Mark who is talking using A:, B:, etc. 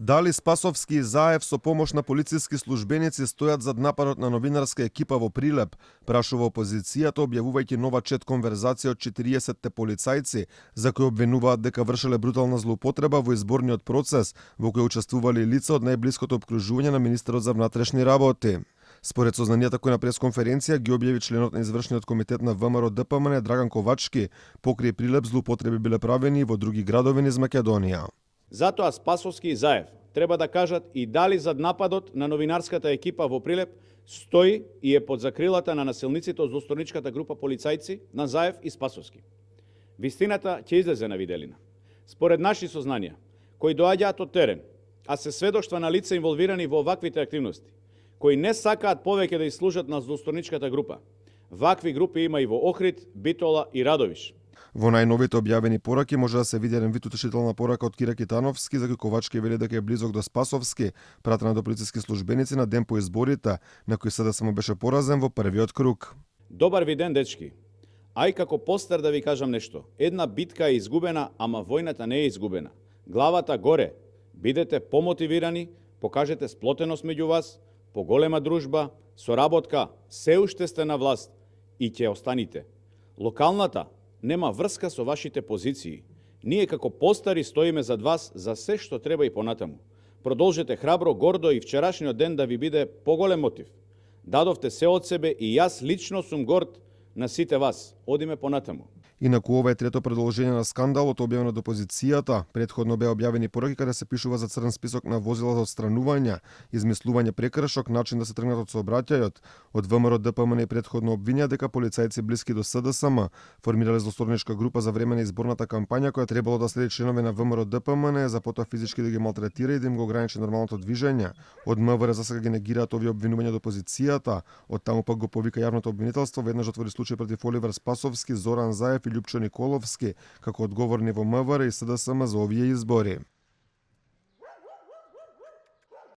A: Дали Спасовски и Заев со помош на полициски службеници стојат зад нападот на новинарска екипа во Прилеп, прашува опозицијата објавувајќи нова чет конверзација од 40 полицајци за кои обвинуваат дека вршеле брутална злоупотреба во изборниот процес во кој учествувале лица од најблиското опкружување на министерот за внатрешни работи. Според сознанијата кои на пресконференција ги објави членот на извршниот комитет на ВМРО ДПМН Драган Ковачки, покрај Прилеп злоупотреби биле правени и во други градови низ Македонија.
B: Затоа Спасовски и Заев треба да кажат и дали зад нападот на новинарската екипа во Прилеп стои и е под закрилата на насилниците од злосторничката група полицајци на Заев и Спасовски. Вистината ќе излезе на виделина. Според наши сознанија, кои доаѓаат од терен, а се сведоштва на лица инволвирани во оваквите активности, кои не сакаат повеќе да служат на злосторничката група. Вакви групи има и во Охрид, Битола и Радовиш.
A: Во најновите објавени пораки може да се види еден вид утешителна порака од Кира Китановски за кој Ковачки вели дека е близок до Спасовски, пратена до полициски службеници на ден по изборите, на кој СДСМ беше поразен во првиот круг.
B: Добар ви ден, дечки. Ај како постар да ви кажам нешто. Една битка е изгубена, ама војната не е изгубена. Главата горе. Бидете помотивирани, покажете сплотеност меѓу вас, поголема дружба, соработка, се уште сте на власт и ќе останите. Локалната нема врска со вашите позиции. Ние како постари стоиме зад вас за се што треба и понатаму. Продолжете храбро, гордо и вчерашниот ден да ви биде поголем мотив. Дадовте се од себе и јас лично сум горд на сите вас. Одиме понатаму.
A: Инаку ова е трето продолжение на скандалот објавено од опозицијата. Претходно беа објавени пораки каде се пишува за црн список на возила за отстранување, измислување прекршок, начин да се тргнат од сообраќајот. Од ВМРО ДПМН претходно обвинија дека полицајци блиски до СДСМ формирале злосторничка група за време на изборната кампања која требало да следи членови на ВМРО ДПМН, за потоа физички да ги малтретира и да им го ограничи нормалното движење. Од МВР за сега ги негираат овие обвинувања од опозицијата, од таму пак го повика јавното обвинителство, веднаш отвори случај против Оливер Спасовски, Зоран Заев и Љупчо Николовски како одговорни во МВР и СДСМ за овие избори.